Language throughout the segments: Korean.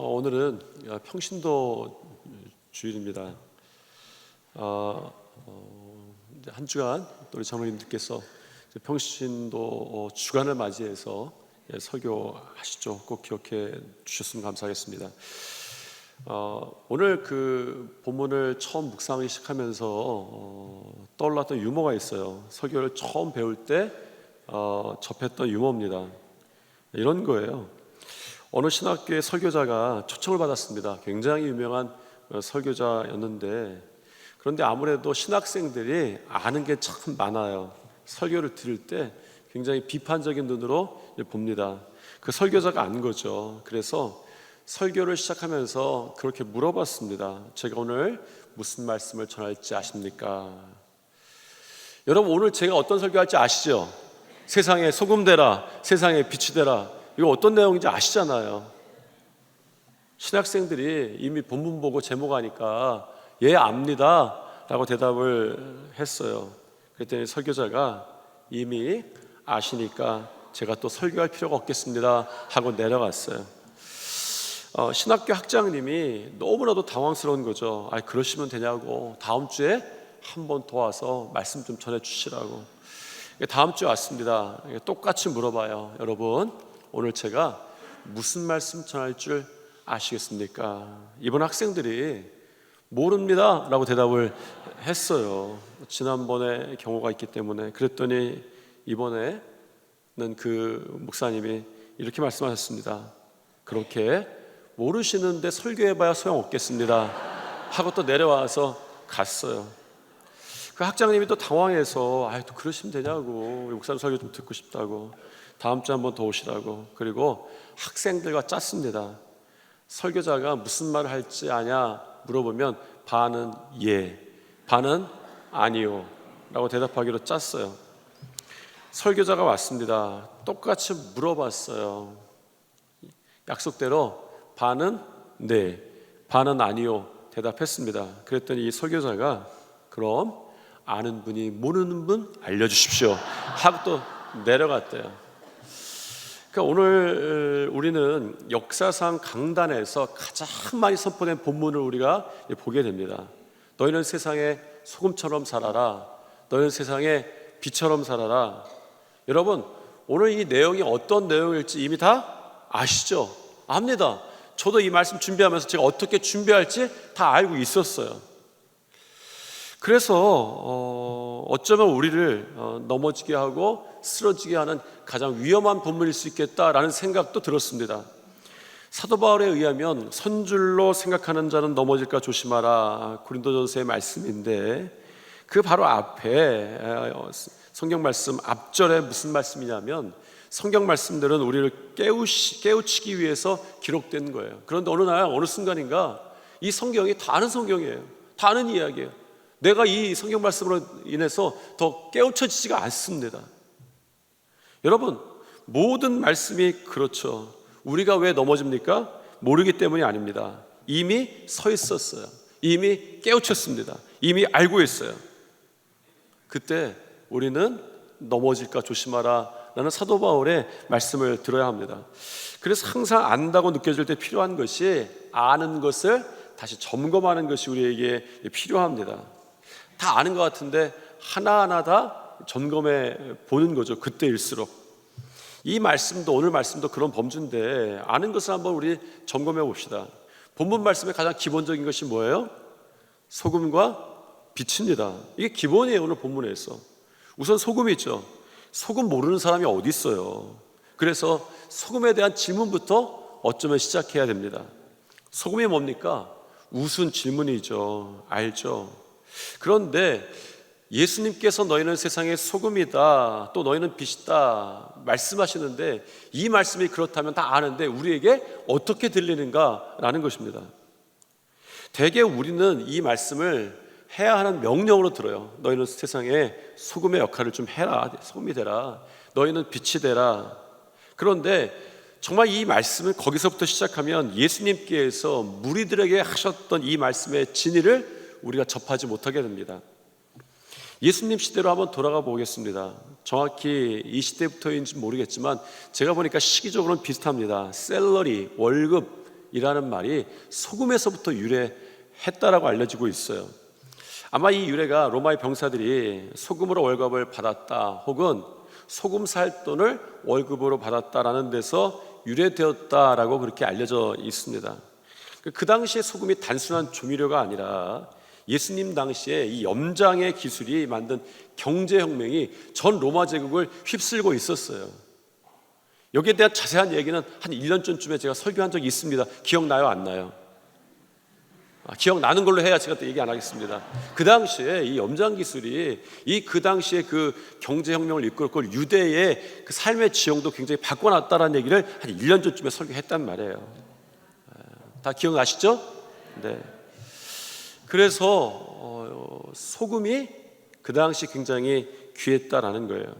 오늘은 평신도 주일입니다. 이제 한 주간 또 우리 장로님들께서 평신도 주간을 맞이해서 설교하시죠. 꼭 기억해 주셨으면 감사하겠습니다. 오늘 그 본문을 처음 묵상하기 시작하면서 떠올랐던 유머가 있어요. 설교를 처음 배울 때 접했던 유머입니다. 이런 거예요. 어느 신학교의 설교자가 초청을 받았습니다. 굉장히 유명한 설교자였는데, 그런데 아무래도 신학생들이 아는 게 참 많아요. 설교를 들을 때 굉장히 비판적인 눈으로 봅니다. 그 설교자가 안 거죠. 그래서 설교를 시작하면서 그렇게 물어봤습니다. 제가 오늘 무슨 말씀을 전할지 아십니까? 여러분, 오늘 제가 어떤 설교할지 아시죠? 세상에 소금 되라, 세상에 빛이 되라. 이거 어떤 내용인지 아시잖아요. 신학생들이 이미 본문 보고 제목 아니까 예, 압니다 라고 대답을 했어요. 그랬더니 설교자가 이미 아시니까 제가 또 설교할 필요가 없겠습니다 하고 내려갔어요. 신학교 학장님이 너무나도 당황스러운 거죠. 그러시면 되냐고, 다음 주에 한 번 더 와서 말씀 좀 전해주시라고. 다음 주에 왔습니다. 똑같이 물어봐요. 여러분, 오늘 제가 무슨 말씀 전할 줄 아시겠습니까? 이번 학생들이 모릅니다 라고 대답을 했어요. 지난번에 경우가 있기 때문에. 그랬더니 이번에는 그 목사님이 이렇게 말씀하셨습니다. 그렇게 모르시는데 설교해봐야 소용없겠습니다 하고 또 내려와서 갔어요. 그 학장님이 또 당황해서 또 그러시면 되냐고, 우리 목사님 설교 좀 듣고 싶다고, 다음 주에 한 번 더 오시라고. 그리고 학생들과 짰습니다. 설교자가 무슨 말을 할지 아냐 물어보면 반은 예, 반은 아니요 라고 대답하기로 짰어요. 설교자가 왔습니다. 똑같이 물어봤어요. 약속대로 반은 네, 반은 아니요 대답했습니다. 그랬더니 이 설교자가 그럼 아는 분이 모르는 분 알려주십시오 하고 또 내려갔대요. 그러니까 오늘 우리는 역사상 강단에서 가장 많이 선포된 본문을 우리가 보게 됩니다. 너희는 세상에 소금처럼 살아라, 너희는 세상에 빛처럼 살아라. 여러분, 오늘 이 내용이 어떤 내용일지 이미 다 아시죠? 압니다. 저도 이 말씀 준비하면서 제가 어떻게 준비할지 다 알고 있었어요. 그래서 어쩌면 우리를 넘어지게 하고 쓰러지게 하는 가장 위험한 본문일 수 있겠다라는 생각도 들었습니다. 사도 바울에 의하면 선줄로 생각하는 자는 넘어질까 조심하라, 고린도전서의 말씀인데, 그 바로 앞에 성경 말씀 앞절에 무슨 말씀이냐면, 성경 말씀들은 우리를 깨우치기 위해서 기록된 거예요. 그런데 어느 순간인가 이 성경이 다 아는 성경이에요. 다 아는 이야기예요. 내가 이 성경 말씀으로 인해서 더 깨우쳐지지가 않습니다. 여러분, 모든 말씀이 그렇죠. 우리가 왜 넘어집니까? 모르기 때문이 아닙니다. 이미 서 있었어요. 이미 깨우쳤습니다. 이미 알고 있어요. 그때 우리는 넘어질까 조심하라 라는 사도 바울의 말씀을 들어야 합니다. 그래서 항상 안다고 느껴질 때 필요한 것이 아는 것을 다시 점검하는 것이 우리에게 필요합니다. 다 아는 것 같은데 하나하나 다 점검해 보는 거죠. 그때일수록. 이 말씀도, 오늘 말씀도 그런 범주인데 아는 것을 한번 우리 점검해 봅시다. 본문 말씀의 가장 기본적인 것이 뭐예요? 소금과 빛입니다. 이게 기본이에요. 오늘 본문에서 우선 소금이 있죠. 소금 모르는 사람이 어디 있어요. 그래서 소금에 대한 질문부터 어쩌면 시작해야 됩니다. 소금이 뭡니까? 우스운 질문이죠. 알죠. 그런데 예수님께서 너희는 세상의 소금이다, 또 너희는 빛이다 말씀하시는데, 이 말씀이 그렇다면 다 아는데 우리에게 어떻게 들리는가라는 것입니다. 대개 우리는 이 말씀을 해야 하는 명령으로 들어요. 너희는 세상에 소금의 역할을 좀 해라, 소금이 되라, 너희는 빛이 되라. 그런데 정말 이 말씀을 거기서부터 시작하면 예수님께서 무리들에게 하셨던 이 말씀의 진리를 우리가 접하지 못하게 됩니다. 예수님 시대로 한번 돌아가 보겠습니다. 정확히 이 시대부터인지 모르겠지만 제가 보니까 시기적으로는 비슷합니다. 샐러리, 월급 소금이라는 말이 소금에서부터 유래했다라고 알려지고 있어요. 아마 이 유래가 로마의 병사들이 소금으로 월급을 받았다 혹은 소금 살 돈을 월급으로 받았다라는 데서 유래되었다라고 그렇게 알려져 있습니다. 그 당시에 소금이 단순한 조미료가 아니라 예수님 당시에 이 염장의 기술이 만든 경제혁명이 전 로마 제국을 휩쓸고 있었어요. 여기에 대한 자세한 얘기는 한 1년 전쯤에 제가 설교한 적이 있습니다. 기억나요? 안 나요? 기억나는 걸로 해야 제가 또 얘기 안 하겠습니다. 그 당시에 이 염장 기술이 그 당시에 그 경제혁명을 이끌고 유대의 그 삶의 지형도 굉장히 바꿔놨다는 얘기를 한 1년 전쯤에 설교했단 말이에요. 다 기억나시죠? 네. 그래서 소금이 그 당시 굉장히 귀했다라는 거예요.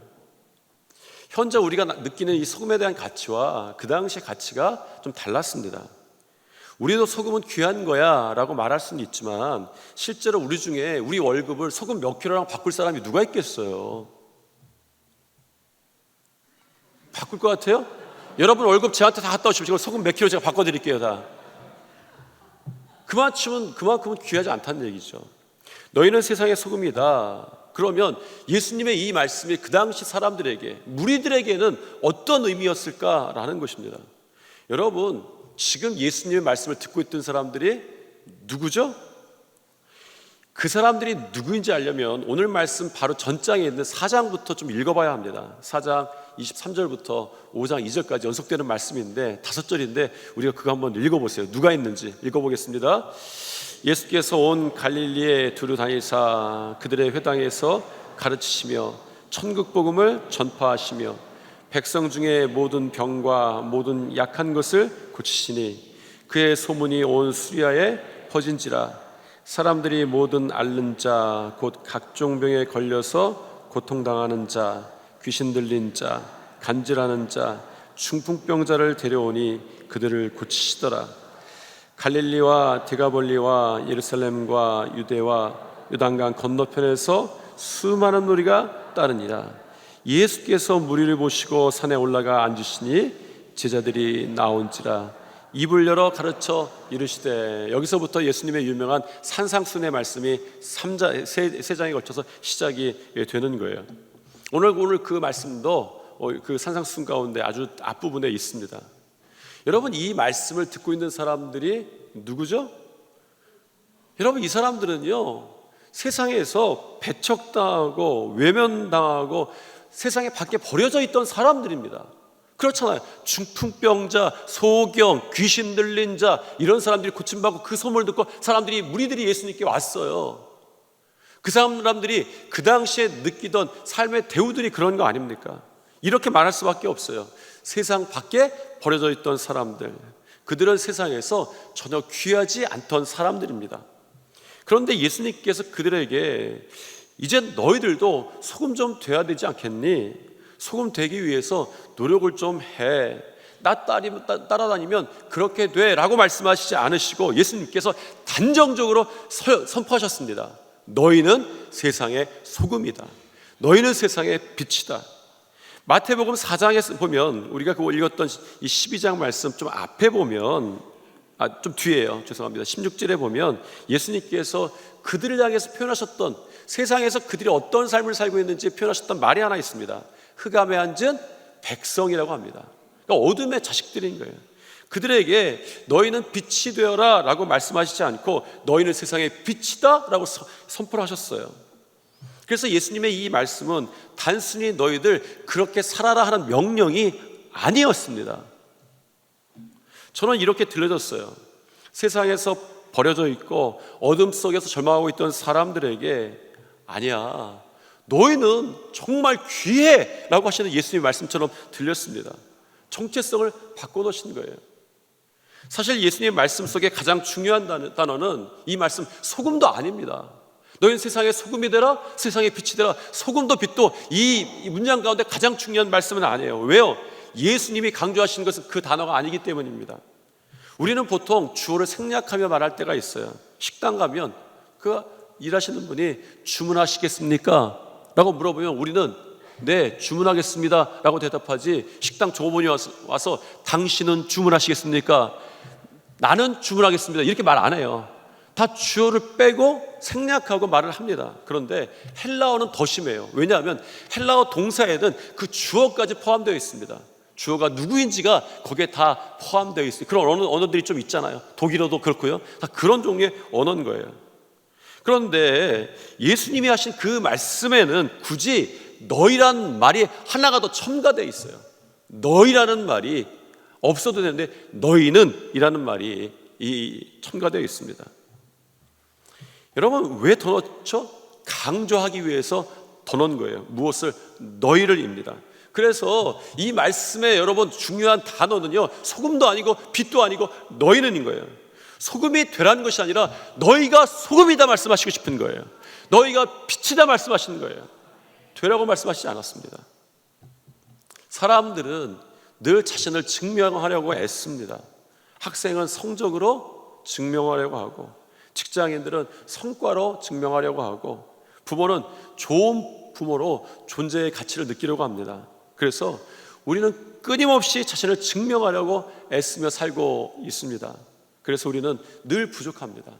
현재 우리가 느끼는 이 소금에 대한 가치와 그 당시의 가치가 좀 달랐습니다. 우리도 소금은 귀한 거야 라고 말할 수는 있지만 실제로 우리 중에 우리 월급을 소금 몇 킬로랑 바꿀 사람이 누가 있겠어요? 바꿀 것 같아요? 여러분 월급 저한테 다 갖다 오십시오. 소금 몇 킬로 제가 바꿔드릴게요. 다 그만큼은 귀하지 않다는 얘기죠. 너희는 세상의 소금이다. 그러면 예수님의 이 말씀이 그 당시 사람들에게, 무리들에게는 어떤 의미였을까라는 것입니다. 여러분, 지금 예수님의 말씀을 듣고 있던 사람들이 누구죠? 그 사람들이 누구인지 알려면 오늘 말씀 바로 전장에 있는 4장부터 좀 읽어봐야 합니다. 4장 23절부터 5장 2절까지 연속되는 말씀인데 5절인데 우리가 그거 한번 읽어보세요. 누가 있는지 읽어보겠습니다. 예수께서 온 갈릴리에 두루 다니사 그들의 회당에서 가르치시며 천국 복음을 전파하시며 백성 중에 모든 병과 모든 약한 것을 고치시니 그의 소문이 온 수리아에 퍼진지라. 사람들이 모든 앓는 자 곧 각종 병에 걸려서 고통당하는 자, 귀신 들린 자, 간질하는 자, 중풍병자를 데려오니 그들을 고치시더라. 갈릴리와 디가볼리와 예루살렘과 유대와 요단강 건너편에서 수많은 무리가 따르니라. 예수께서 무리를 보시고 산에 올라가 앉으시니 제자들이 나온지라. 입을 열어 가르쳐 이르시되. 여기서부터 예수님의 유명한 산상순의 말씀이 세 장에 걸쳐서 시작이 되는 거예요. 오늘 그 말씀도 그 산상순 가운데 아주 앞부분에 있습니다. 여러분, 이 말씀을 듣고 있는 사람들이 누구죠? 여러분, 이 사람들은요 세상에서 배척당하고 외면당하고 세상에 밖에 버려져 있던 사람들입니다. 그렇잖아요. 중풍병자, 소경, 귀신 들린 자, 이런 사람들이 고침받고 그 소문을 듣고 무리들이 예수님께 왔어요. 그 사람들이 그 당시에 느끼던 삶의 대우들이 그런 거 아닙니까? 이렇게 말할 수밖에 없어요. 세상 밖에 버려져 있던 사람들, 그들은 세상에서 전혀 귀하지 않던 사람들입니다. 그런데 예수님께서 그들에게 이제 너희들도 소금 좀 돼야 되지 않겠니? 소금 되기 위해서 노력을 좀 해. 나 따라다니면 그렇게 돼 라고 말씀하시지 않으시고 예수님께서 단정적으로 선포하셨습니다. 너희는 세상의 소금이다. 너희는 세상의 빛이다. 마태복음 4장에 보면 우리가 그거 읽었던 이 12장 말씀 좀 앞에 보면 좀 뒤에요. 죄송합니다. 16절에 보면 예수님께서 그들을 향해서 표현하셨던, 세상에서 그들이 어떤 삶을 살고 있는지 표현하셨던 말이 하나 있습니다. 흑암에 앉은 백성이라고 합니다. 그러니까 어둠의 자식들인 거예요. 그들에게 너희는 빛이 되어라 라고 말씀하시지 않고 너희는 세상의 빛이다 라고 선포를 하셨어요. 그래서 예수님의 이 말씀은 단순히 너희들 그렇게 살아라 하는 명령이 아니었습니다. 저는 이렇게 들려졌어요. 세상에서 버려져 있고 어둠 속에서 절망하고 있던 사람들에게 아니야, 너희는 정말 귀해 라고 하시는 예수님의 말씀처럼 들렸습니다. 정체성을 바꿔놓으신 거예요. 사실 예수님의 말씀 속에 가장 중요한 단어는 이 말씀 소금도 아닙니다. 너희는 세상의 소금이 되라, 세상의 빛이 되라. 소금도 빛도 이 문장 가운데 가장 중요한 말씀은 아니에요. 왜요? 예수님이 강조하신 것은 그 단어가 아니기 때문입니다. 우리는 보통 주어를 생략하며 말할 때가 있어요. 식당 가면 그 일하시는 분이 주문하시겠습니까? 라고 물어보면 우리는 네, 주문하겠습니다 라고 대답하지, 식당 종업원이 와서 당신은 주문하시겠습니까? 나는 주문하겠습니다 이렇게 말 안 해요. 다 주어를 빼고 생략하고 말을 합니다. 그런데 헬라어는 더 심해요. 왜냐하면 헬라어 동사에는 그 주어까지 포함되어 있습니다. 주어가 누구인지가 거기에 다 포함되어 있어요. 그런 언어들이 좀 있잖아요. 독일어도 그렇고요. 다 그런 종류의 언어인 거예요. 그런데 예수님이 하신 그 말씀에는 굳이 너희란 말이 하나가 더 첨가되어 있어요. 너희라는 말이 없어도 되는데 너희는 이라는 말이 첨가되어 있습니다. 여러분 왜 더 넣죠? 강조하기 위해서 더 넣은 거예요. 무엇을? 너희를입니다. 그래서 이 말씀에 여러분 중요한 단어는요, 소금도 아니고 빛도 아니고 너희는인 거예요. 소금이 되라는 것이 아니라 너희가 소금이다 말씀하시고 싶은 거예요. 너희가 빛이다 말씀하시는 거예요. 되라고 말씀하시지 않았습니다. 사람들은 늘 자신을 증명하려고 애씁니다. 학생은 성적으로 증명하려고 하고, 직장인들은 성과로 증명하려고 하고, 부모는 좋은 부모로 존재의 가치를 느끼려고 합니다. 그래서 우리는 끊임없이 자신을 증명하려고 애쓰며 살고 있습니다. 그래서 우리는 늘 부족합니다.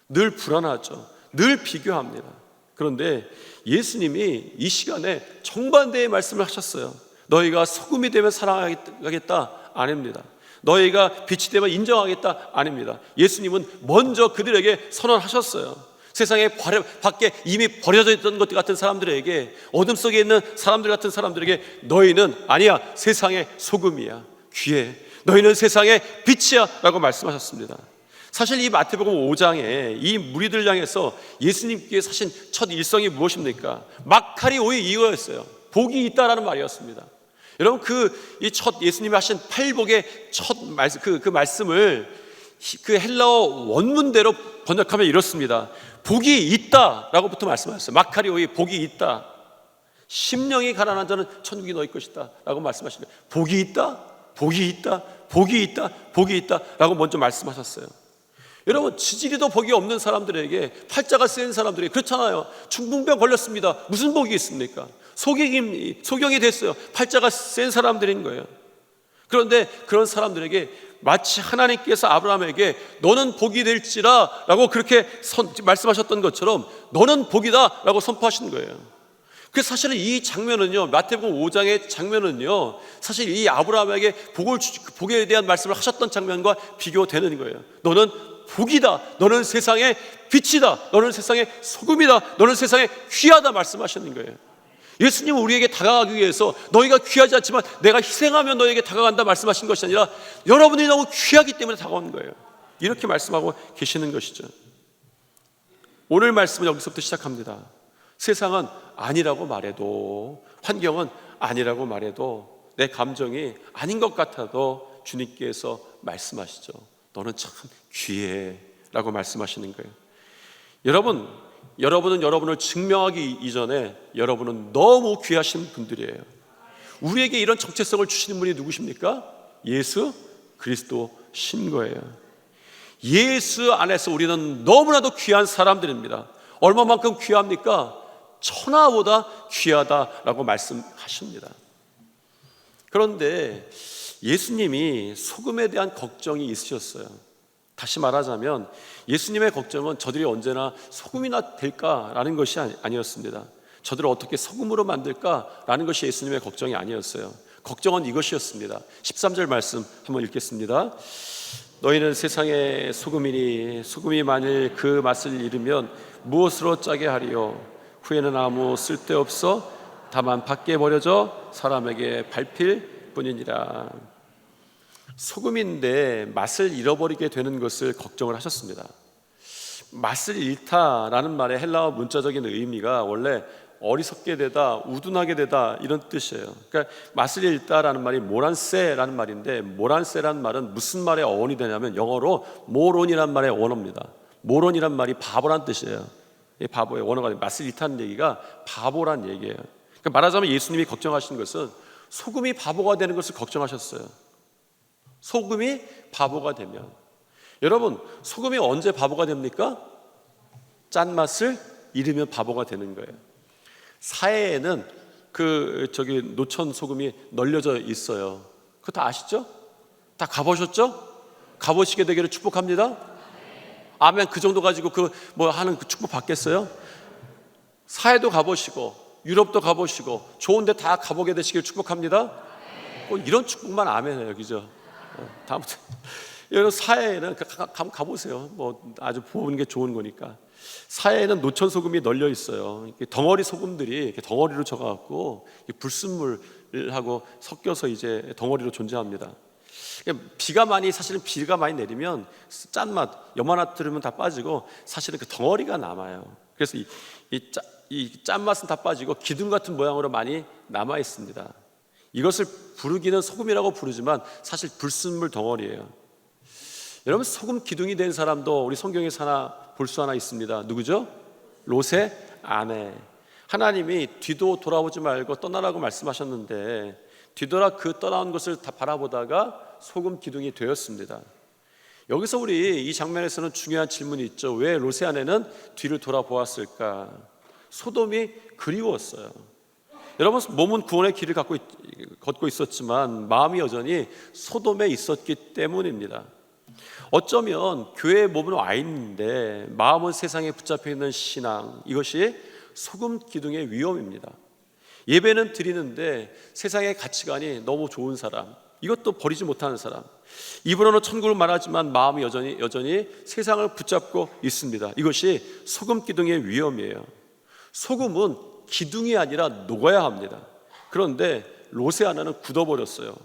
늘 불안하죠. 늘 비교합니다. 그런데 예수님이 이 시간에 정반대의 말씀을 하셨어요. 너희가 소금이 되면 사랑하겠다 아닙니다. 너희가 빛이 되면 인정하겠다 아닙니다. 예수님은 먼저 그들에게 선언하셨어요. 세상에 밖에 이미 버려져 있던 것 같은 사람들에게, 어둠 속에 있는 사람들 같은 사람들에게 너희는 아니야, 세상의 소금이야, 귀해, 너희는 세상의 빛이야 라고 말씀하셨습니다. 사실 이 마태복음 5장에 이 무리들 향해서 예수님께서 하신 첫 일성이 무엇입니까? 막하리오의 이거였어요. 복이 있다라는 말이었습니다. 여러분 이 첫 예수님이 하신 팔복의 첫 말씀, 그 말씀을 그 헬라어 원문대로 번역하면 이렇습니다. 복이 있다라고부터 말씀하셨어요. 마카리오의 복이 있다. 심령이 가난한 자는 천국이 너희 것이다 라고 말씀하십니다. 복이 있다, 복이 있다, 복이 있다, 복이 있다 라고 먼저 말씀하셨어요. 여러분 지지리도 복이 없는 사람들에게, 팔자가 센 사람들에게, 그렇잖아요. 중풍병 걸렸습니다. 무슨 복이 있습니까? 소경이 됐어요. 팔자가 센 사람들인 거예요. 그런데 그런 사람들에게 마치 하나님께서 아브라함에게 너는 복이 될지라 라고 그렇게 말씀하셨던 것처럼 너는 복이다 라고 선포하신 거예요. 그래서 사실은 이 장면은요, 마태복음 5장의 장면은요, 사실 이 아브라함에게 복에 대한 말씀을 하셨던 장면과 비교되는 거예요. 너는 복이다, 너는 세상의 빛이다, 너는 세상의 소금이다, 너는 세상의 귀하다 말씀하시는 거예요. 예수님은 우리에게 다가가기 위해서 너희가 귀하지 않지만 내가 희생하면 너에게 다가간다 말씀하신 것이 아니라 여러분이 너무 귀하기 때문에 다가오는 거예요. 이렇게 말씀하고 계시는 것이죠. 오늘 말씀은 여기서부터 시작합니다. 세상은 아니라고 말해도, 환경은 아니라고 말해도, 내 감정이 아닌 것 같아도 주님께서 말씀하시죠. 너는 참 귀해 라고 말씀하시는 거예요. 여러분은 여러분을 증명하기 이전에 여러분은 너무 귀하신 분들이에요. 우리에게 이런 정체성을 주시는 분이 누구십니까? 예수 그리스도신 거예요. 예수 안에서 우리는 너무나도 귀한 사람들입니다. 얼마만큼 귀합니까? 천하보다 귀하다라고 말씀하십니다. 그런데 예수님이 소금에 대한 걱정이 있으셨어요. 다시 말하자면 예수님의 걱정은 저들이 언제나 소금이나 될까라는 것이 아니었습니다. 저들을 어떻게 소금으로 만들까라는 것이 예수님의 걱정이 아니었어요. 걱정은 이것이었습니다. 13절 말씀 한번 읽겠습니다. 너희는 세상의 소금이니 소금이 만일 그 맛을 잃으면 무엇으로 짜게 하리요? 후에는 아무 쓸데없어 다만 밖에 버려져 사람에게 밟힐 뿐이니라. 소금인데 맛을 잃어버리게 되는 것을 걱정을 하셨습니다. 맛을 잃다라는 말의 헬라어 문자적인 의미가 원래 어리석게 되다, 우둔하게 되다 이런 뜻이에요. 그러니까 맛을 잃다라는 말이 모란세라는 말인데, 모란세라는 말은 무슨 말의 어원이 되냐면 영어로 모론이란 말의 원어입니다. 모론이란 말이 바보란 뜻이에요. 이 바보의 원어가 맛을 잃다는 얘기가 바보란 얘기예요. 그러니까 말하자면 예수님이 걱정하신 것은 소금이 바보가 되는 것을 걱정하셨어요. 소금이 바보가 되면, 여러분 소금이 언제 바보가 됩니까? 짠맛을 잃으면 바보가 되는 거예요. 사해에는 노천 소금이 널려져 있어요. 그거 다 아시죠? 다 가보셨죠? 가보시게 되기를 축복합니다. 아멘. 그 정도 가지고 하는 그 축복 받겠어요? 사해도 가보시고 유럽도 가보시고 좋은 데 다 가보게 되시길 축복합니다. 이런 축복만 아멘해요. 그죠? 다음부터 여러분 사해에는 가보세요. 아주 보는 게 좋은 거니까. 사해에는 노천 소금이 널려 있어요. 덩어리 소금들이 이렇게 덩어리로 져갖고 불순물하고 섞여서 이제 덩어리로 존재합니다. 사실은 비가 많이 내리면 짠맛, 염화나 들으면 다 빠지고 사실은 그 덩어리가 남아요. 그래서 이 짠맛은 다 빠지고 기둥 같은 모양으로 많이 남아 있습니다. 이것을 부르기는 소금이라고 부르지만 사실 불순물 덩어리예요. 여러분, 소금 기둥이 된 사람도 우리 성경에 볼 수 하나 있습니다. 누구죠? 롯의 아내. 하나님이 뒤도 돌아보지 말고 떠나라고 말씀하셨는데 뒤돌아 그 떠나온 것을 다 바라보다가 소금 기둥이 되었습니다. 여기서 우리 이 장면에서는 중요한 질문이 있죠. 왜 롯의 아내는 뒤를 돌아보았을까? 소돔이 그리웠어요. 여러분, 몸은 구원의 길을 걷고 있었지만 마음이 여전히 소돔에 있었기 때문입니다. 어쩌면 교회에 몸은 와 있는데 마음은 세상에 붙잡혀 있는 신앙, 이것이 소금 기둥의 위험입니다. 예배는 드리는데 세상의 가치관이 너무 좋은 사람, 이것도 버리지 못하는 사람, 입으로는 천국을 말하지만 마음이 여전히 세상을 붙잡고 있습니다. 이것이 소금 기둥의 위험이에요. 소금은 기둥이 아니라 녹아야 합니다. 그런데 롯의 아내는 굳어버렸어요.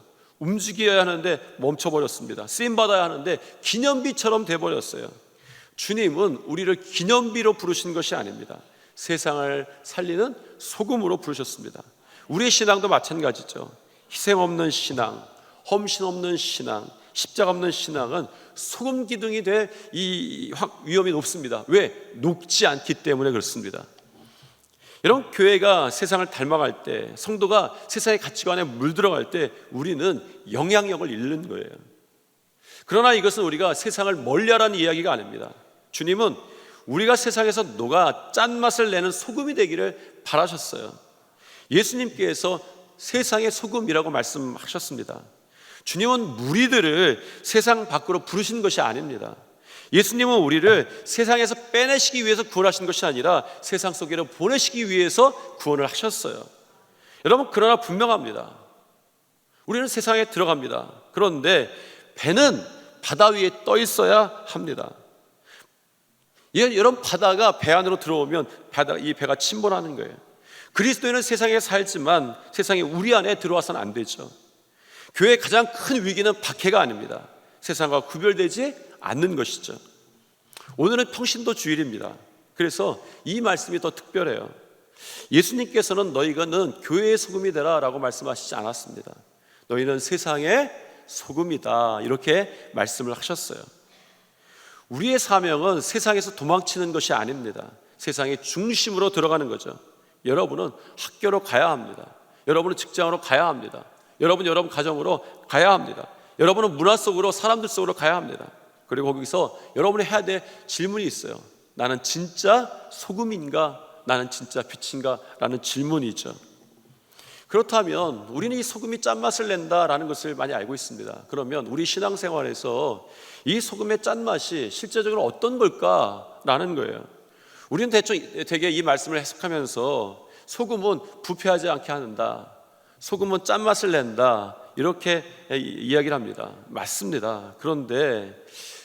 움직여야 하는데 멈춰버렸습니다. 쓰임받아야 하는데 기념비처럼 돼버렸어요. 주님은 우리를 기념비로 부르신 것이 아닙니다. 세상을 살리는 소금으로 부르셨습니다. 우리의 신앙도 마찬가지죠. 희생 없는 신앙, 험신 없는 신앙, 십자가 없는 신앙은 소금 기둥이 될 이 위험이 높습니다. 왜? 녹지 않기 때문에 그렇습니다. 여러분, 교회가 세상을 닮아갈 때, 성도가 세상의 가치관에 물들어갈 때 우리는 영향력을 잃는 거예요. 그러나 이것은 우리가 세상을 멀리하라는 이야기가 아닙니다. 주님은 우리가 세상에서 녹아 짠맛을 내는 소금이 되기를 바라셨어요. 예수님께서 세상의 소금이라고 말씀하셨습니다. 주님은 무리들을 세상 밖으로 부르신 것이 아닙니다. 예수님은 우리를 세상에서 빼내시기 위해서 구원하신 것이 아니라 세상 속으로 보내시기 위해서 구원을 하셨어요. 여러분, 그러나 분명합니다. 우리는 세상에 들어갑니다. 그런데 배는 바다 위에 떠 있어야 합니다. 여러분, 바다가 배 안으로 들어오면 이 배가 침몰하는 거예요. 그리스도인은 세상에 살지만 세상이 우리 안에 들어와서는 안 되죠. 교회의 가장 큰 위기는 박해가 아닙니다. 세상과 구별되지 않는 것이죠. 오늘은 평신도 주일입니다. 그래서 이 말씀이 더 특별해요. 예수님께서는 너희는 교회의 소금이 되라 라고 말씀하시지 않았습니다. 너희는 세상의 소금이다, 이렇게 말씀을 하셨어요. 우리의 사명은 세상에서 도망치는 것이 아닙니다. 세상의 중심으로 들어가는 거죠. 여러분은 학교로 가야 합니다. 여러분은 직장으로 가야 합니다. 여러분 가정으로 가야 합니다. 여러분은 문화 속으로, 사람들 속으로 가야 합니다. 그리고 거기서 여러분이 해야 될 질문이 있어요. 나는 진짜 소금인가? 나는 진짜 빛인가? 라는 질문이죠. 그렇다면 우리는 이 소금이 짠맛을 낸다라는 것을 많이 알고 있습니다. 그러면 우리 신앙생활에서 이 소금의 짠맛이 실제적으로 어떤 걸까라는 거예요. 우리는 대개 이 말씀을 해석하면서 소금은 부패하지 않게 하는다, 소금은 짠맛을 낸다, 이렇게 이야기를 합니다. 맞습니다. 그런데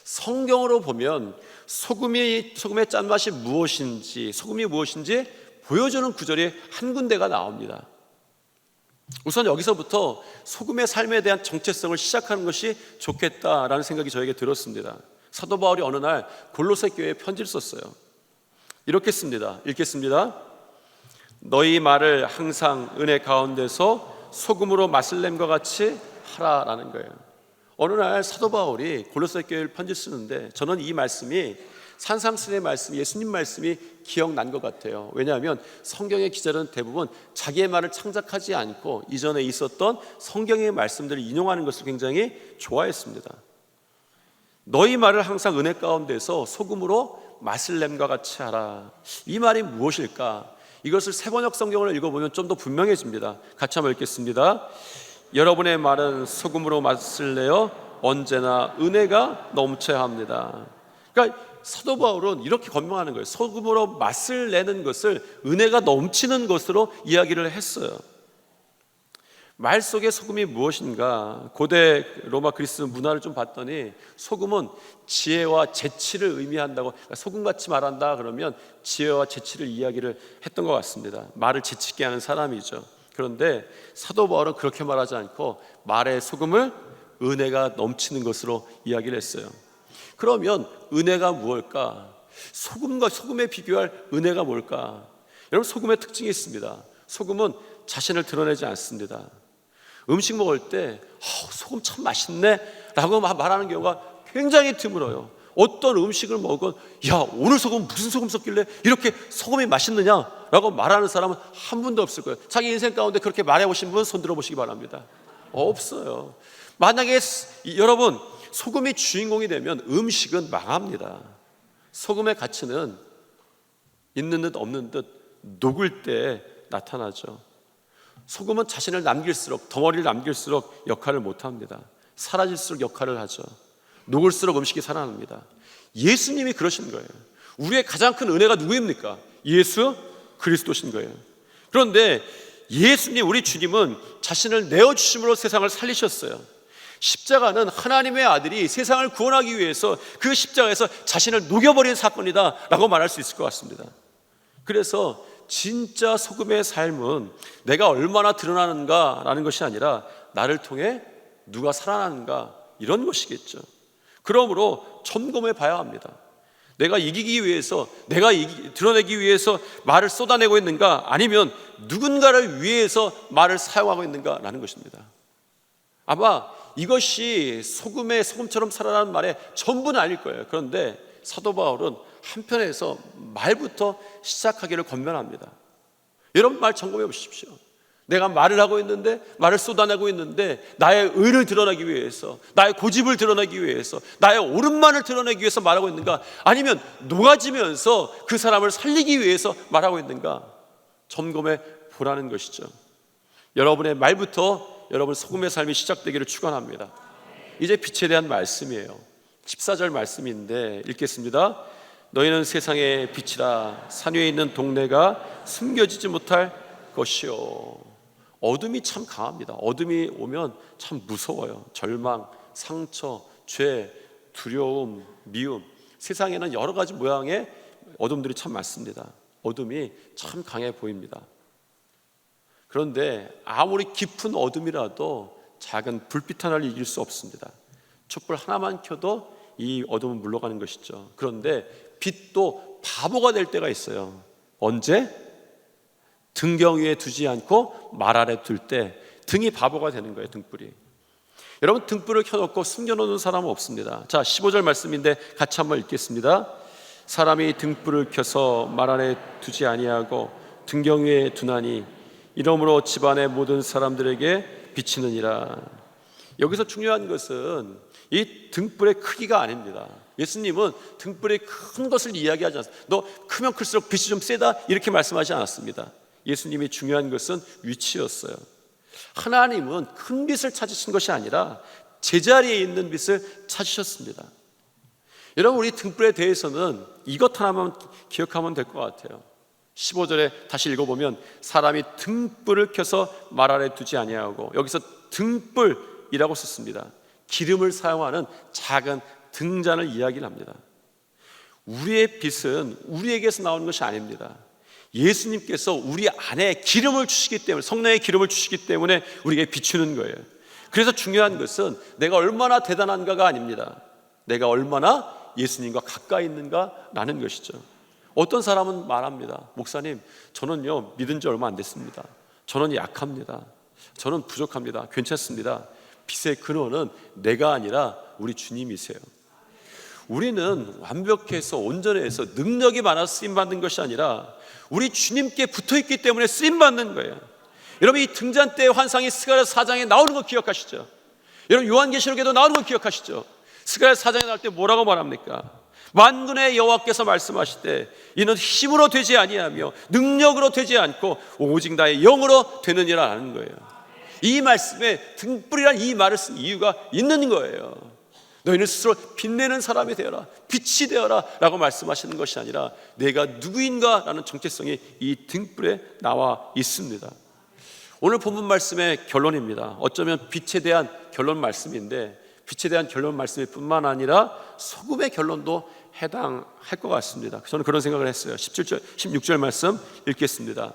성경으로 보면 소금의 짠맛이 무엇인지, 소금이 무엇인지 보여주는 구절이 한 군데가 나옵니다. 우선 여기서부터 소금의 삶에 대한 정체성을 시작하는 것이 좋겠다라는 생각이 저에게 들었습니다. 사도 바울이 어느 날 골로새 교회에 편지를 썼어요. 이렇게 씁니다. 읽겠습니다. 너희 말을 항상 은혜 가운데서 소금으로 맛을 냄과 같이 하라라는 거예요. 어느 날 사도 바울이 골로새 교회를 편지 쓰는데 저는 이 말씀이 산상수훈의 말씀, 예수님 말씀이 기억난 것 같아요. 왜냐하면 성경의 기자들은 대부분 자기의 말을 창작하지 않고 이전에 있었던 성경의 말씀들을 인용하는 것을 굉장히 좋아했습니다. 너희 말을 항상 은혜 가운데서 소금으로 맛을 냄과 같이 하라. 이 말이 무엇일까? 이것을 세번역 성경을 읽어보면 좀 더 분명해집니다. 같이 한번 읽겠습니다. 여러분의 말은 소금으로 맛을 내어 언제나 은혜가 넘쳐야 합니다. 그러니까 사도 바울은 이렇게 권면하는 거예요. 소금으로 맛을 내는 것을 은혜가 넘치는 것으로 이야기를 했어요. 말 속의 소금이 무엇인가? 고대 로마 그리스 문화를 좀 봤더니 소금은 지혜와 재치를 의미한다고, 그러니까 소금같이 말한다 그러면 지혜와 재치를 이야기를 했던 것 같습니다. 말을 재치 있게 하는 사람이죠. 그런데 사도 바울은 그렇게 말하지 않고 말의 소금을 은혜가 넘치는 것으로 이야기를 했어요. 그러면 은혜가 무엇일까? 소금과 소금에 비교할 은혜가 뭘까? 여러분, 소금의 특징이 있습니다. 소금은 자신을 드러내지 않습니다. 음식 먹을 때 소금 참 맛있네 라고 말하는 경우가 굉장히 드물어요. 어떤 음식을 먹은 야, 오늘 소금 무슨 소금 썼길래 이렇게 소금이 맛있느냐 라고 말하는 사람은 한 분도 없을 거예요. 자기 인생 가운데 그렇게 말해보신 분 손 들어보시기 바랍니다. 없어요. 만약에 여러분 소금이 주인공이 되면 음식은 망합니다. 소금의 가치는 있는 듯 없는 듯 녹을 때 나타나죠. 소금은 자신을 남길수록, 덩어리를 남길수록 역할을 못합니다. 사라질수록 역할을 하죠. 녹을수록 음식이 살아납니다. 예수님이 그러신 거예요. 우리의 가장 큰 은혜가 누구입니까? 예수 그리스도신 거예요. 그런데 예수님, 우리 주님은 자신을 내어주심으로 세상을 살리셨어요. 십자가는 하나님의 아들이 세상을 구원하기 위해서 그 십자가에서 자신을 녹여버린 사건이다 라고 말할 수 있을 것 같습니다. 그래서 진짜 소금의 삶은 내가 얼마나 드러나는가라는 것이 아니라 나를 통해 누가 살아나는가, 이런 것이겠죠. 그러므로 점검해 봐야 합니다. 내가 이기기 위해서, 내가 드러내기 위해서 말을 쏟아내고 있는가, 아니면 누군가를 위해서 말을 사용하고 있는가라는 것입니다. 아마 이것이 소금처럼 살아나는 말의 전부는 아닐 거예요. 그런데 사도 바울은 한편에서 말부터 시작하기를 권면합니다. 여러분, 말 점검해 보십시오. 내가 말을 하고 있는데, 말을 쏟아내고 있는데 나의 의를 드러내기 위해서, 나의 고집을 드러내기 위해서, 나의 옳은만을 드러내기 위해서 말하고 있는가, 아니면 녹아지면서 그 사람을 살리기 위해서 말하고 있는가, 점검해 보라는 것이죠. 여러분의 말부터 여러분 소금의 삶이 시작되기를 축원합니다. 이제 빛에 대한 말씀이에요. 14절 말씀인데 읽겠습니다. 너희는 세상의 빛이라. 산 위에 있는 동네가 숨겨지지 못할 것이요. 어둠이 참 강합니다. 어둠이 오면 참 무서워요. 절망, 상처, 죄, 두려움, 미움, 세상에는 여러 가지 모양의 어둠들이 참 많습니다. 어둠이 참 강해 보입니다. 그런데 아무리 깊은 어둠이라도 작은 불빛 하나를 이길 수 없습니다. 촛불 하나만 켜도 이 어둠은 물러가는 것이죠. 그런데 빛도 바보가 될 때가 있어요. 언제? 등경 위에 두지 않고 말 아래 둘 때 등이 바보가 되는 거예요. 등불이. 여러분, 등불을 켜놓고 숨겨놓는 사람은 없습니다. 자, 15절 말씀인데 같이 한번 읽겠습니다. 사람이 등불을 켜서 말 아래 두지 아니하고 등경 위에 두나니 이러므로 집안의 모든 사람들에게 비치느니라. 여기서 중요한 것은 이 등불의 크기가 아닙니다. 예수님은 등불의 큰 것을 이야기하지 않습니다. 너 크면 클수록 빛이 좀 세다 이렇게 말씀하지 않았습니다. 예수님이 중요한 것은 위치였어요. 하나님은 큰 빛을 찾으신 것이 아니라 제자리에 있는 빛을 찾으셨습니다. 여러분, 우리 등불에 대해서는 이것 하나만 기억하면 될 것 같아요. 15절에 다시 읽어보면 사람이 등불을 켜서 말 아래 두지 아니하고, 여기서 등불이라고 썼습니다. 기름을 사용하는 작은 등잔을 이야기를 합니다. 우리의 빛은 우리에게서 나오는 것이 아닙니다. 예수님께서 우리 안에 기름을 주시기 때문에, 성령의 기름을 주시기 때문에 우리에게 비추는 거예요. 그래서 중요한 것은 내가 얼마나 대단한가가 아닙니다. 내가 얼마나 예수님과 가까이 있는가라는 것이죠. 어떤 사람은 말합니다. 목사님, 저는요 믿은 지 얼마 안 됐습니다. 저는 약합니다. 저는 부족합니다. 괜찮습니다. 빛의 근원은 내가 아니라 우리 주님이세요. 우리는 완벽해서 온전해서 능력이 많아서 쓰임받는 것이 아니라 우리 주님께 붙어있기 때문에 쓰임받는 거예요. 여러분, 이 등잔 때의 환상이 스가랴서 4장에 나오는 거 기억하시죠? 여러분, 요한계시록에도 나오는 거 기억하시죠? 스가랴서 4장에 나올 때 뭐라고 말합니까? 만군의 여호와께서 말씀하시되 이는 힘으로 되지 아니하며 능력으로 되지 않고 오직 나의 영으로 되느니라 하는 거예요. 이 말씀에 등불이란 이 말을 쓴 이유가 있는 거예요. 너희는 스스로 빛내는 사람이 되어라, 빛이 되어라 라고 말씀하시는 것이 아니라 내가 누구인가 라는 정체성이 이 등불에 나와 있습니다. 오늘 본문 말씀의 결론입니다. 어쩌면 빛에 대한 결론 말씀인데, 빛에 대한 결론 말씀일 뿐만 아니라 소금의 결론도 해당할 것 같습니다. 저는 그런 생각을 했어요. 16절 말씀 읽겠습니다.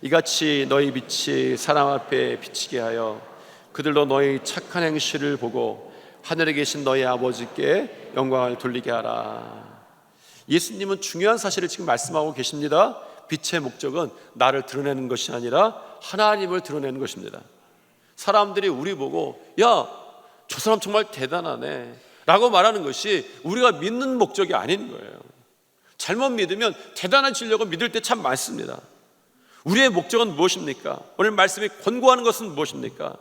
이같이 너희 빛이 사람 앞에 비치게 하여 그들로 너희 착한 행실을 보고 하늘에 계신 너희 아버지께 영광을 돌리게 하라. 예수님은 중요한 사실을 지금 말씀하고 계십니다. 빛의 목적은 나를 드러내는 것이 아니라 하나님을 드러내는 것입니다. 사람들이 우리 보고 야, 저 사람 정말 대단하네 라고 말하는 것이 우리가 믿는 목적이 아닌 거예요. 잘못 믿으면 대단해지려고 믿을 때 참 많습니다. 우리의 목적은 무엇입니까? 오늘 말씀이 권고하는 것은 무엇입니까?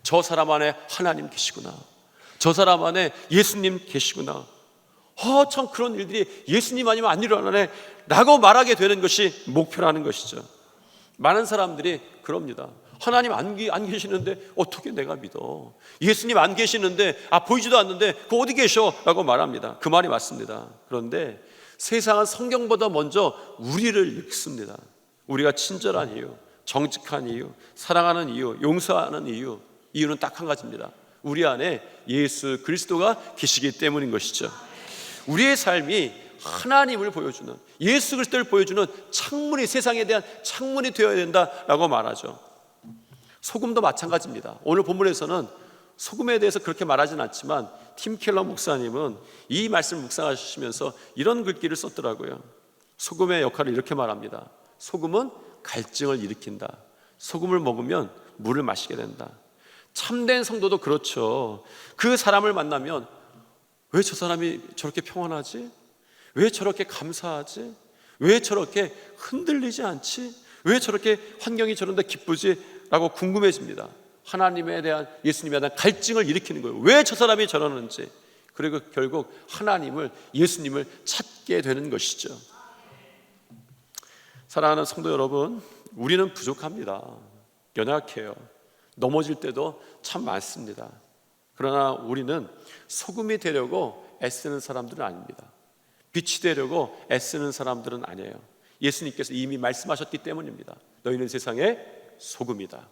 저 사람 안에 하나님 계시구나, 저 사람 안에 예수님 계시구나, 참 그런 일들이 예수님 아니면 안 일어나네 라고 말하게 되는 것이 목표라는 것이죠. 많은 사람들이 그럽니다. 하나님 안 계시는데 어떻게 내가 믿어? 예수님 안 계시는데 보이지도 않는데 그 어디 계셔? 라고 말합니다. 그 말이 맞습니다. 그런데 세상은 성경보다 먼저 우리를 읽습니다. 우리가 친절한 이유, 정직한 이유, 사랑하는 이유, 용서하는 이유는 딱 한 가지입니다. 우리 안에 예수 그리스도가 계시기 때문인 것이죠. 우리의 삶이 하나님을 보여주는, 예수 그리스도를 보여주는 창문이, 세상에 대한 창문이 되어야 된다라고 말하죠. 소금도 마찬가지입니다. 오늘 본문에서는 소금에 대해서 그렇게 말하진 않지만 팀 켈러 목사님은 이 말씀을 묵상하시면서 이런 글귀를 썼더라고요. 소금의 역할을 이렇게 말합니다. 소금은 갈증을 일으킨다. 소금을 먹으면 물을 마시게 된다. 참된 성도도 그렇죠. 그 사람을 만나면 왜 저 사람이 저렇게 평안하지? 왜 저렇게 감사하지? 왜 저렇게 흔들리지 않지? 왜 저렇게 환경이 저런데 기쁘지? 라고 궁금해집니다. 하나님에 대한, 예수님에 대한 갈증을 일으키는 거예요. 왜 저 사람이 저러는지. 그리고 결국 하나님을, 예수님을 찾게 되는 것이죠. 사랑하는 성도 여러분, 우리는 부족합니다. 연약해요. 넘어질 때도 참 많습니다. 그러나 우리는 소금이 되려고 애쓰는 사람들은 아닙니다. 빛이 되려고 애쓰는 사람들은 아니에요. 예수님께서 이미 말씀하셨기 때문입니다. 너희는 세상의 소금이다.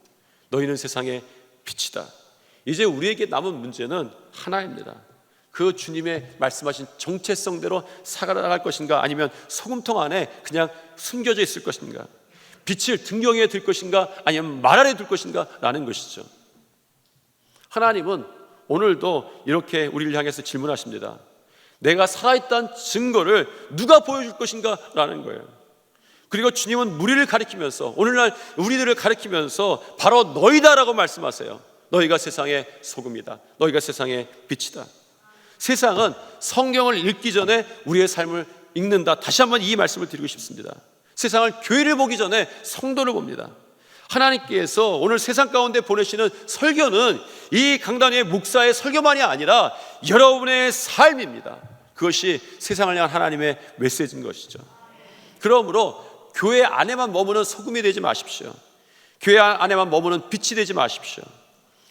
너희는 세상의 빛이다. 이제 우리에게 남은 문제는 하나입니다. 그 주님의 말씀하신 정체성대로 살아갈 것인가, 아니면 소금통 안에 그냥 숨겨져 있을 것인가, 빛을 등경에 들 것인가, 아니면 말 아래 둘 것인가 라는 것이죠. 하나님은 오늘도 이렇게 우리를 향해서 질문하십니다. 내가 살아있다는 증거를 누가 보여줄 것인가 라는 거예요. 그리고 주님은 우리를 가리키면서, 오늘날 우리들을 가리키면서 바로 너희다라고 말씀하세요. 너희가 세상의 소금이다. 너희가 세상의 빛이다. 세상은 성경을 읽기 전에 우리의 삶을 읽는다. 다시 한번 이 말씀을 드리고 싶습니다. 세상을 교회를 보기 전에 성도를 봅니다. 하나님께서 오늘 세상 가운데 보내시는 설교는 이 강단의 목사의 설교만이 아니라 여러분의 삶입니다. 그것이 세상을 향한 하나님의 메시지인 것이죠. 그러므로 교회 안에만 머무는 소금이 되지 마십시오. 교회 안에만 머무는 빛이 되지 마십시오.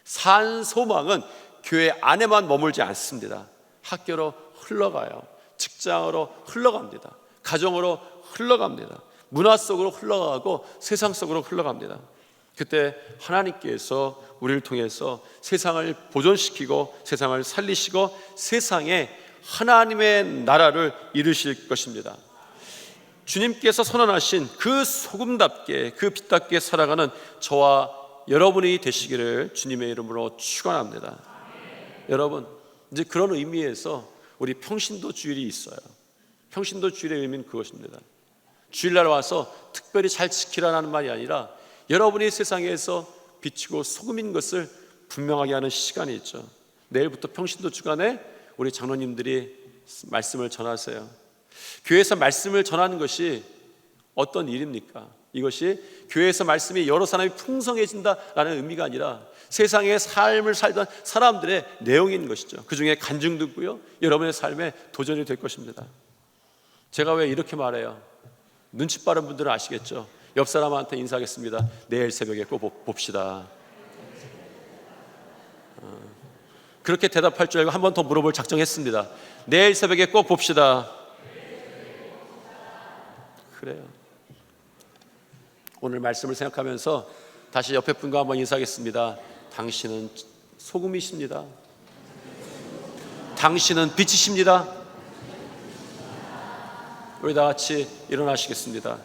산 소망은 교회 안에만 머물지 않습니다. 학교로 흘러가요. 직장으로 흘러갑니다. 가정으로 흘러갑니다. 문화 속으로 흘러가고 세상 속으로 흘러갑니다. 그때 하나님께서 우리를 통해서 세상을 보존시키고 세상을 살리시고 세상에 하나님의 나라를 이루실 것입니다. 주님께서 선언하신 그 소금답게, 그 빛답게 살아가는 저와 여러분이 되시기를 주님의 이름으로 축원합니다. 여러분, 이제 그런 의미에서 우리 평신도 주일이 있어요. 평신도 주일의 의미는 그것입니다. 주일날 와서 특별히 잘 지키라는 말이 아니라 여러분이 세상에서 비치고 소금인 것을 분명하게 하는 시간이 있죠. 내일부터 평신도 주간에 우리 장로님들이 말씀을 전하세요. 교회에서 말씀을 전하는 것이 어떤 일입니까? 이것이 교회에서 말씀이 여러 사람이 풍성해진다라는 의미가 아니라 세상의 삶을 살던 사람들의 내용인 것이죠. 그 중에 간증도 있고요, 여러분의 삶에 도전이 될 것입니다. 제가 왜 이렇게 말해요? 눈치 빠른 분들은 아시겠죠? 옆 사람한테 인사하겠습니다. 내일 새벽에 꼭 봅시다. 그렇게 대답할 줄 알고 한 번 더 물어볼 작정했습니다. 내일 새벽에 꼭 봅시다. 그래요. 오늘 말씀을 생각하면서 다시 옆에 분과 한번 인사하겠습니다. 당신은 소금이십니다. 당신은 빛이십니다. 우리 다 같이 일어나시겠습니다.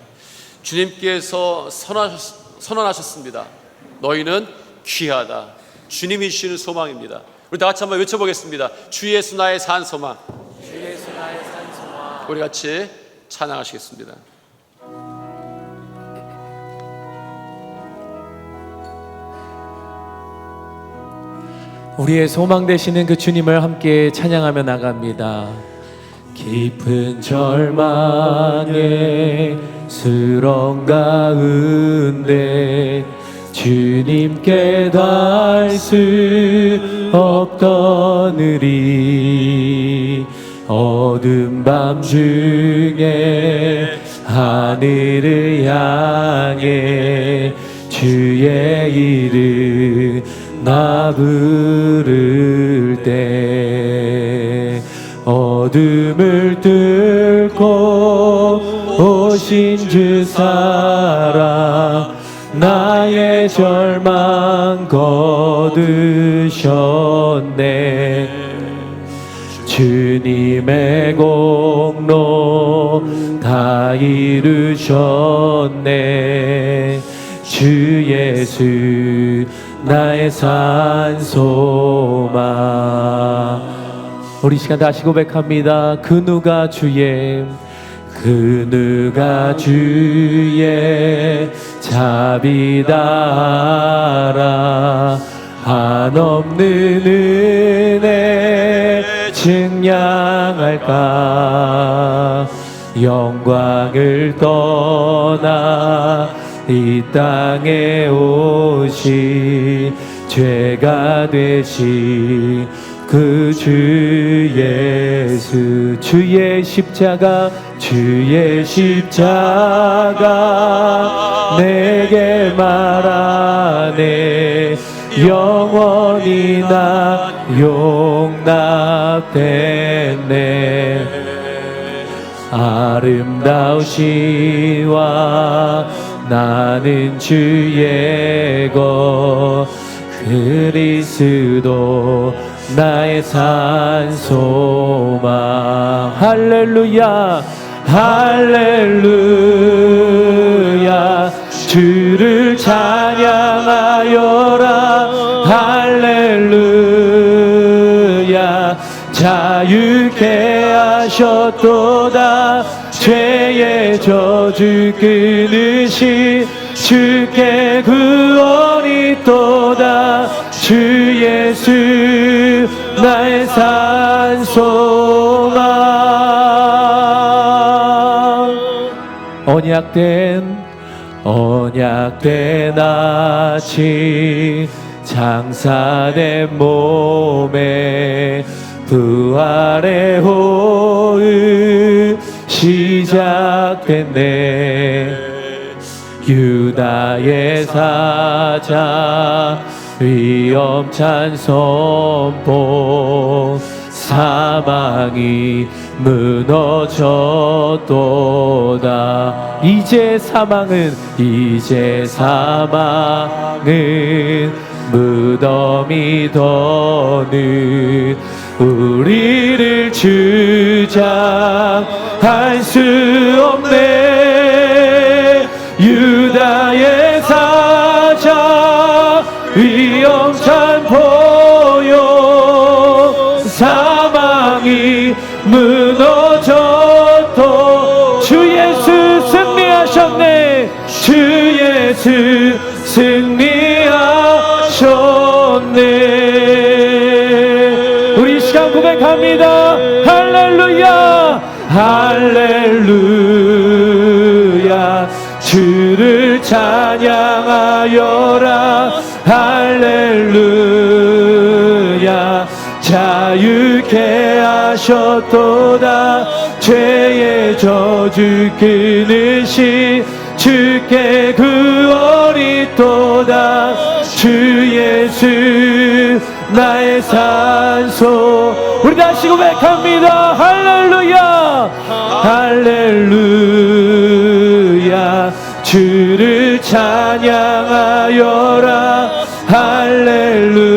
주님께서 선언하셨습니다. 너희는 귀하다. 주님이 주시는 소망입니다. 우리 다 같이 한번 외쳐보겠습니다. 주 예수 나의 산 소망. 주 예수 나의 산 소망. 우리 같이 찬양하시겠습니다. 우리의 소망 되시는 그 주님을 함께 찬양하며 나갑니다. 깊은 절망의 수렁 가운데 주님께 닿을 수 없던 우리 어두운 밤 중에 하늘을 향해 주의 이름 나 부를 때 어둠을 뚫고 오신 주 사랑 나의 절망 거두셨네. 주님의 공로 다 이루셨네. 주 예수 나의 산 소망. 우리 시간 다시 고백합니다. 그 누가 주의 자비다라 한없는 은혜 증량할까. 영광을 떠나 이 땅에 오시 죄가 되시 그 주 예수. 주의 십자가 내게 말하네. 영원히 나 용납됐네. 아름다우시와 나는 주의 것 그리스도 나의 산 소망. 할렐루야 할렐루야 주를 찬양하여라. 할렐루야 자유케 하셨도다. 죄의 저주 끊으시 주께 구원이 있도다. 주 예수 나의 산 소망. 언약된 아침 장사된 몸에 부활의 호흡 시작됐네. 유다의 사자 위엄찬 선포 사망이 무너졌도다. 이제 사망은 무덤이 더는 우리를 주장할 수 없네. 유다의 사자 위엄찬 보여 사망이 무너졌도 주 예수 승리하셨네. 주 예수 승리하셨네. 우리 시간 고백합니다. 할렐루야 할렐루야 주를 찬양하여라. 할렐루야 자유케 하셨도다. 죄의 저주 끊으시 주께 구원이 있도다. 주 예수 나의 산소. 우리 다시 고백합니다. 할렐루야 할렐루야 주를 찬양하여라. 할렐루야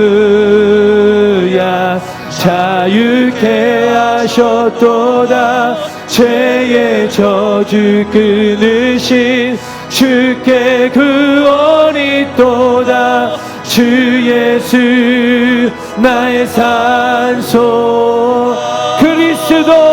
자유케 하셨도다. 죄의 저주 끊으신 주께 구원이 있도다. 주 예수 나의 산소. 그리스도